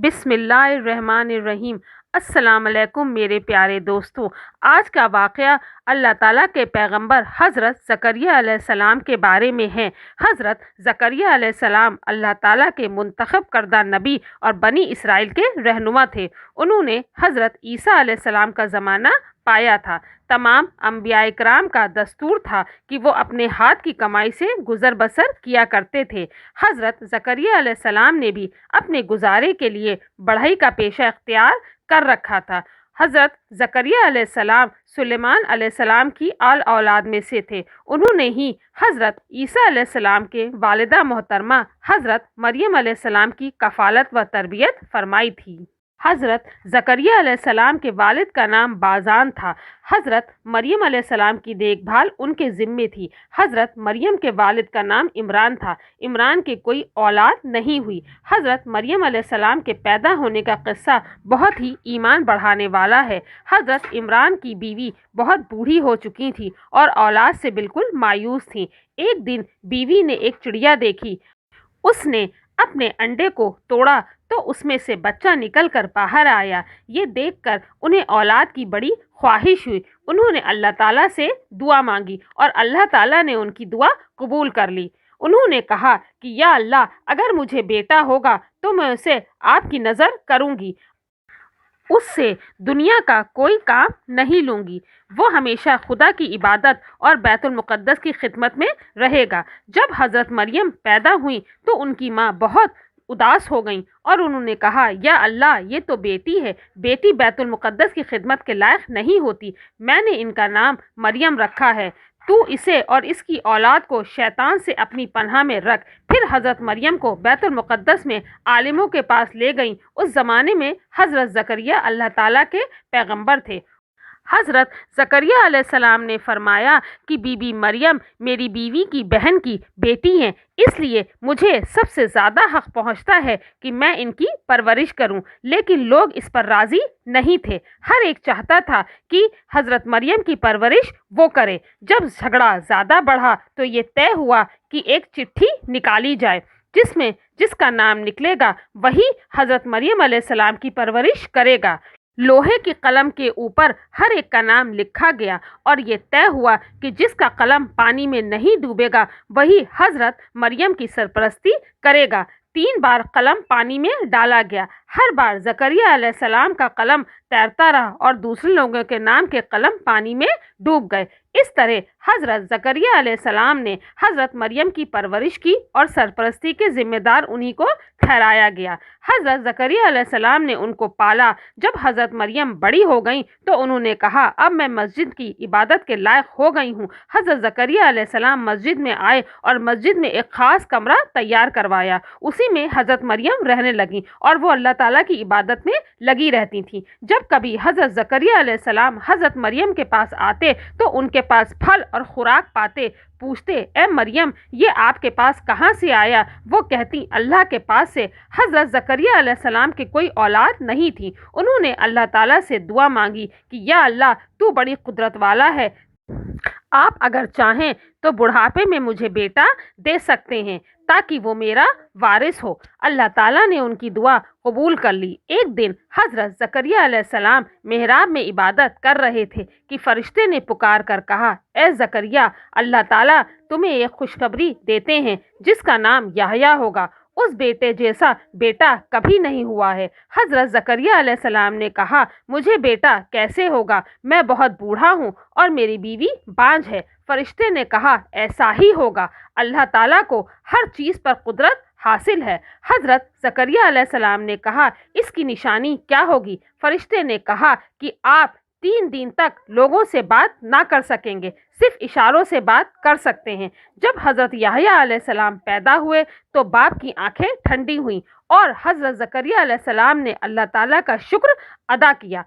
बिस्मिल्लाहिर्रहमानिर्रहीम। अस्सलाम वालेकुम मेरे प्यारे दोस्तों। आज का वाक़या अल्लाह ताला के पैगंबर हज़रत ज़करिया अलैहिस्सलाम के बारे में है। हज़रत ज़करिया अलैहिस्सलाम अल्लाह ताला के मुंतखब करदा नबी और बनी इसराइल के रहनुमा थे। उन्होंने हज़रत ईसा अलैहिस्सलाम का ज़माना पाया था। तमाम अंबिया इकराम का दस्तूर था कि वो अपने हाथ की कमाई से गुजर बसर किया करते थे। हज़रत ज़करिया अलैहिस्सलाम ने भी अपने गुजारे के लिए बढ़ई का पेशा इख्तियार कर रखा था। हज़रत ज़करिया अलैहिस्सलाम सुलेमान अलैहिस्सलाम की आल औलाद में से थे। उन्होंने ही हज़रत ईसा अलैहिस्सलाम के वालिदा मोहतरमा हज़रत मरियम अलैहिस्सलाम की कफ़ालत व तरबियत फरमाई थी। हज़रत ज़करिया अलैहिस्सलाम के वालिद का नाम बाज़ान था। हज़रत मरियम अलैहिस्सलाम की देखभाल उनके ज़िम्मे थी। हज़रत मरियम के वालिद का नाम इमरान था। इमरान के कोई औलाद नहीं हुई। हज़रत मरियम अलैहिस्सलाम के पैदा होने का किस्सा बहुत ही ईमान बढ़ाने वाला है। हज़रत इमरान की बीवी बहुत बूढ़ी हो चुकी थी और औलाद से बिल्कुल मायूस थी। एक दिन बीवी ने एक चिड़िया देखी। उसने अपने अंडे को तोड़ा तो उसमें से बच्चा निकलकर बाहर आया। ये देखकर उन्हें औलाद की बड़ी ख्वाहिश हुई। उन्होंने अल्लाह ताला से दुआ मांगी और अल्लाह ताला ने उनकी दुआ कबूल कर ली। उन्होंने कहा कि या अल्लाह, अगर मुझे बेटा होगा तो मैं उसे आपकी नज़र करूंगी, उससे दुनिया का कोई काम नहीं लूंगी। वो हमेशा खुदा की इबादत और बैतुल मुक़द्दस की खिदमत में रहेगा। जब हज़रत मरियम पैदा हुई तो उनकी माँ बहुत उदास हो गई और उन्होंने कहा, या अल्लाह, ये तो बेटी है, बेटी बैतुल मुक़द्दस की खिदमत के लायक नहीं होती। मैंने इनका नाम मरियम रखा है। तू इसे और इसकी औलाद को शैतान से अपनी पनाह में रख। फिर हज़रत मरियम को बैतुल मुक़द्दस में आलिमों के पास ले गई। उस ज़माने में हज़रत ज़करिया अल्लाह ताला के पैगंबर थे। हज़रत ज़करिया अलैहिस्सलाम ने फरमाया कि बीबी मरियम मेरी बीवी की बहन की बेटी हैं, इसलिए मुझे सबसे ज़्यादा हक़ पहुँचता है कि मैं इनकी परवरिश करूं। लेकिन लोग इस पर राज़ी नहीं थे। हर एक चाहता था कि हज़रत मरियम की परवरिश वो करे। जब झगड़ा ज़्यादा बढ़ा तो ये तय हुआ कि एक चिट्ठी निकाली जाए जिसमें जिसका नाम निकलेगा वही हज़रत मरियम अलैहिस्सलाम की परवरिश करेगा। लोहे की कलम के ऊपर हर एक का नाम लिखा गया और ये तय हुआ कि जिसका कलम पानी में नहीं डूबेगा वही हज़रत मरियम की सरपरस्ती करेगा। 3 बार कलम पानी में डाला गया। हर बार ज़करिया अलैहिस्सलाम का कलम तैरता रहा और दूसरे लोगों के नाम के कलम पानी में डूब गए। इस तरह हज़रत ज़करिया अलैहिस्सलाम ने हज़रत मरियम की परवरिश की और सरपरस्ती के जिम्मेदार उन्हीं को ठहराया गया। हज़रत ज़करिया अलैहिस्सलाम ने उनको पाला। जब हज़रत मरियम बड़ी हो गई तो उन्होंने कहा, अब मैं मस्जिद की इबादत के लायक हो गई हूँ। हज़रत ज़करिया अलैहिस्सलाम मस्जिद में आए और मस्जिद में एक ख़ास कमरा तैयार करवाया। उसी में हज़रत मरियम रहने लगी और वो अल्लाह ताला की इबादत में लगी रहती थी। जब कभी हज़रत ज़करिया अलैहिस्सलाम हज़रत मरियम के पास आते तो उनके पास फल और खुराक पाते। पूछते, ए मरियम, ये आपके पास कहाँ से आया? वो कहती, अल्लाह के पास से। हज़रत ज़करिया अलैहिस्सलाम की कोई औलाद नहीं थी। उन्होंने अल्लाह ताला से दुआ मांगी कि या अल्लाह, तू बड़ी कुदरत वाला है, आप अगर चाहें तो बुढ़ापे में मुझे बेटा दे सकते हैं ताकि वो मेरा वारिस हो। अल्लाह ताला ने उनकी दुआ कबूल कर ली। एक दिन हज़रत ज़करिया अलैहिस्सलाम मेहराब में इबादत कर रहे थे कि फ़रिश्ते ने पुकार कर कहा, ए ज़करिया, अल्लाह ताला तुम्हें एक खुशखबरी देते हैं जिसका नाम याहया होगा। उस बेटे जैसा बेटा कभी नहीं हुआ है। हज़रत ज़करिया अलैहिस्सलाम ने कहा, मुझे बेटा कैसे होगा? मैं बहुत बूढ़ा हूँ और मेरी बीवी बांझ है। फरिश्ते ने कहा, ऐसा ही होगा। अल्लाह ताला को हर चीज़ पर कुदरत हासिल है। हज़रत ज़करिया अलैहिस्सलाम ने कहा, इसकी निशानी क्या होगी? फरिश्ते ने कहा कि आप 3 दिन तक लोगों से बात ना कर सकेंगे, सिर्फ इशारों से बात कर सकते हैं। जब हज़रत याहया अलैहिस्सलाम पैदा हुए तो बाप की आंखें ठंडी हुईं और हज़रत ज़करिया अलैहिस्सलाम ने अल्लाह ताला का शुक्र अदा किया।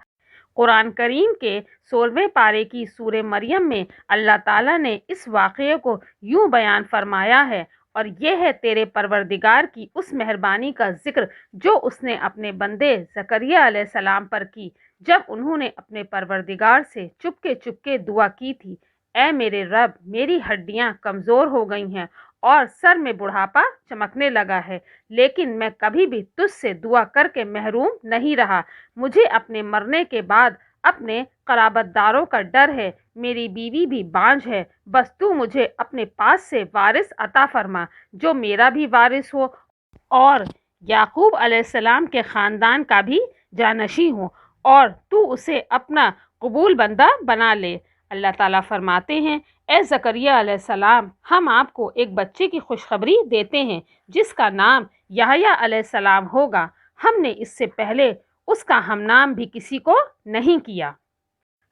कुरान करीम के 16वें पारे की सूरे मरियम में अल्लाह ताला ने इस वाक़ये को यूँ बयान फरमाया है, और ये है तेरे परवरदिगार की उस मेहरबानी का जिक्र जो उसने अपने बंदे ज़करिया अलैहिस्सलाम पर की जब उन्होंने अपने परवरदिगार से चुपके चुपके दुआ की थी, ए मेरे रब, मेरी हड्डियां कमज़ोर हो गई हैं اور سر میں بڑھاپا چمکنے لگا ہے، لیکن میں کبھی بھی تجھ سے دعا کر کے محروم نہیں رہا۔ مجھے اپنے مرنے کے بعد اپنے قرابت داروں کا ڈر ہے، میری بیوی بھی بانجھ ہے، بس تو مجھے اپنے پاس سے وارث عطا فرما جو میرا بھی وارث ہو اور یعقوب علیہ السلام کے خاندان کا بھی جانشین ہو، اور تو اسے اپنا قبول بندہ بنا لے۔ اللہ تعالیٰ فرماتے ہیں، اے زکریہ علیہ السلام، ہم آپ کو ایک بچے کی خوشخبری دیتے ہیں جس کا نام یحییٰ علیہ السلام ہوگا۔ ہم نے اس سے پہلے اس کا ہم نام بھی کسی کو نہیں کیا۔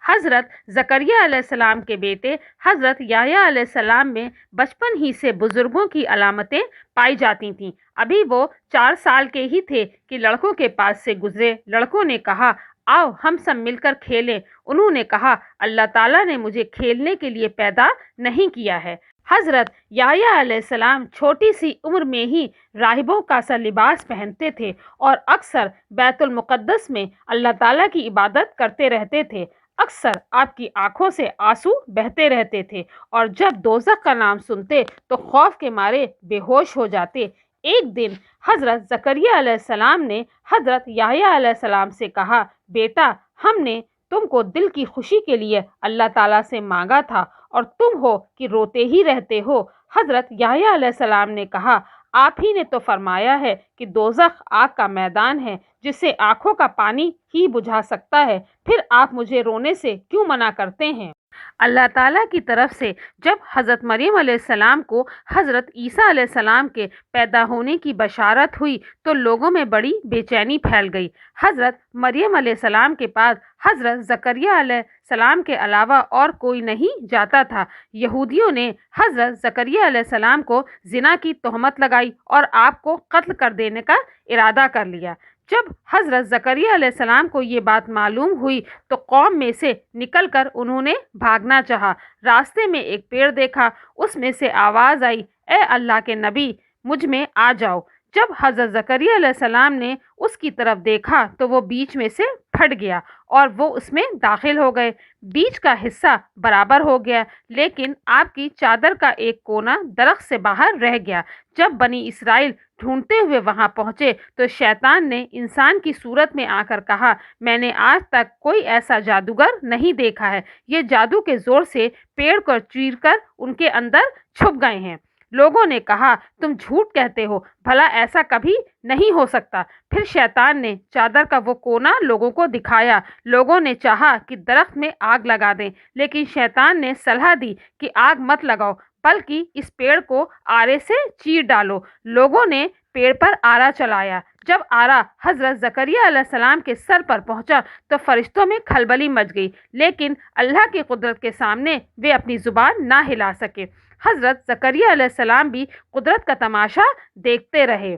حضرت زکریا علیہ السلام کے بیٹے حضرت یحییٰ علیہ السلام میں بچپن ہی سے بزرگوں کی علامتیں پائی جاتی تھیں۔ ابھی وہ 4 سال کے ہی تھے کہ لڑکوں کے پاس سے گزرے۔ لڑکوں نے کہا، آؤ ہم سب مل کر کھیلیں۔ انہوں نے کہا، اللہ تعالیٰ نے مجھے کھیلنے کے لیے پیدا نہیں کیا ہے۔ حضرت یحییٰ علیہ السلام چھوٹی سی عمر میں ہی راہبوں کا سا لباس پہنتے تھے اور اکثر بیت المقدس میں اللہ تعالیٰ کی عبادت کرتے رہتے تھے۔ اکثر آپ کی آنکھوں سے آنسو بہتے رہتے تھے اور جب دوزخ کا نام سنتے تو خوف کے مارے بے ہوش ہو جاتے۔ ایک دن حضرت زکریا علیہ السلام نے حضرت یحییٰ علیہ السلام سے کہا، بیٹا، ہم نے تم کو دل کی خوشی کے لیے اللہ تعالیٰ سے مانگا تھا اور تم ہو کہ روتے ہی رہتے ہو۔ حضرت یحییٰ علیہ السلام نے کہا، آپ ہی نے تو فرمایا ہے کہ دوزخ آگ کا میدان ہے جسے آنکھوں کا پانی ہی بجھا سکتا ہے، پھر آپ مجھے رونے سے کیوں منع کرتے ہیں؟ اللہ تعالیٰ کی طرف سے جب حضرت مریم علیہ السلام کو حضرت عیسیٰ علیہ السلام کے پیدا ہونے کی بشارت ہوئی تو لوگوں میں بڑی بے چینی پھیل گئی۔ حضرت مریم علیہ السلام کے پاس حضرت زکریا علیہ السلام کے علاوہ اور کوئی نہیں جاتا تھا۔ یہودیوں نے حضرت زکریا علیہ السلام کو زنا کی تہمت لگائی اور آپ کو قتل کر دینے کا ارادہ کر لیا۔ جب حضرت زکریا علیہ السلام کو یہ بات معلوم ہوئی تو قوم میں سے نکل کر انہوں نے بھاگنا چاہا۔ راستے میں ایک پیڑ دیکھا، اس میں سے آواز آئی، اے اللہ کے نبی، مجھ میں آ جاؤ۔ جب حضرت زکریا علیہ السلام نے اس کی طرف دیکھا تو وہ بیچ میں سے پھٹ گیا اور وہ اس میں داخل ہو گئے۔ بیچ کا حصہ برابر ہو گیا، لیکن آپ کی چادر کا ایک کونا درخت سے باہر رہ گیا۔ جب بنی اسرائیل ڈھونڈتے ہوئے وہاں پہنچے تو شیطان نے انسان کی صورت میں آ کر کہا، میں نے آج تک کوئی ایسا جادوگر نہیں دیکھا ہے، یہ جادو کے زور سے پیڑ کو چیر کر ان کے اندر چھپ گئے ہیں۔ لوگوں نے کہا، تم جھوٹ کہتے ہو، بھلا ایسا کبھی نہیں ہو سکتا۔ پھر شیطان نے چادر کا وہ کونا لوگوں کو دکھایا۔ لوگوں نے چاہا کہ درخت میں آگ لگا دیں، لیکن شیطان نے صلاح دی کہ آگ مت لگاؤ، بلکہ اس پیڑ کو آرے سے چیر ڈالو۔ لوگوں نے پیڑ پر آرا چلایا۔ جب آرا حضرت زکریا علیہ السلام کے سر پر پہنچا تو فرشتوں میں کھلبلی مچ گئی، لیکن اللہ کی قدرت کے سامنے وہ اپنی زبان نہ ہلا سکے۔ حضرت زکریا علیہ السلام بھی قدرت کا تماشا دیکھتے رہے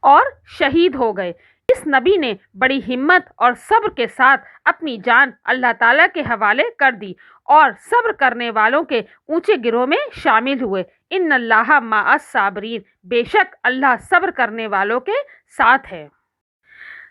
اور شہید ہو گئے۔ اس نبی نے بڑی ہمت اور صبر کے ساتھ اپنی جان اللہ تعالیٰ کے حوالے کر دی اور صبر کرنے والوں کے اونچے گروہ میں شامل ہوئے۔ ان اللہ مع الصابرین، بے شک اللہ صبر کرنے والوں کے ساتھ ہے۔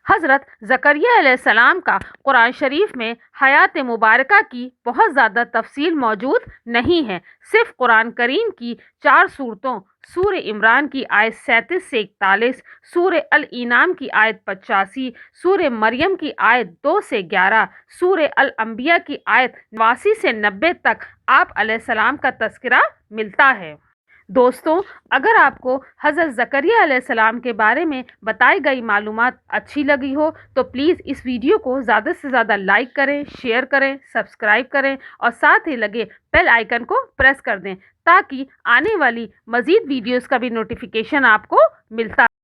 حضرت زکریا علیہ السلام کا قرآن شریف میں حیات مبارکہ کی بہت زیادہ تفصیل موجود نہیں ہے۔ صرف قرآن کریم کی 4 صورتوں، سورہ عمران کی آیت 37 سے 41، سورہ الانعام کی آیت 85، سورہ مریم کی آیت 2 سے 11، سورہ الانبیاء کی آیت 89 سے 90 تک آپ علیہ السلام کا تذکرہ ملتا ہے۔ دوستوں، اگر آپ کو حضرت زکریا علیہ السلام کے بارے میں بتائی گئی معلومات اچھی لگی ہو تو پلیز اس ویڈیو کو زیادہ سے زیادہ لائک کریں، شیئر کریں، سبسکرائب کریں اور ساتھ ہی لگے بیل آئیکن کو پریس کر دیں تاکہ آنے والی مزید ویڈیوز کا بھی نوٹیفیکیشن آپ کو ملتا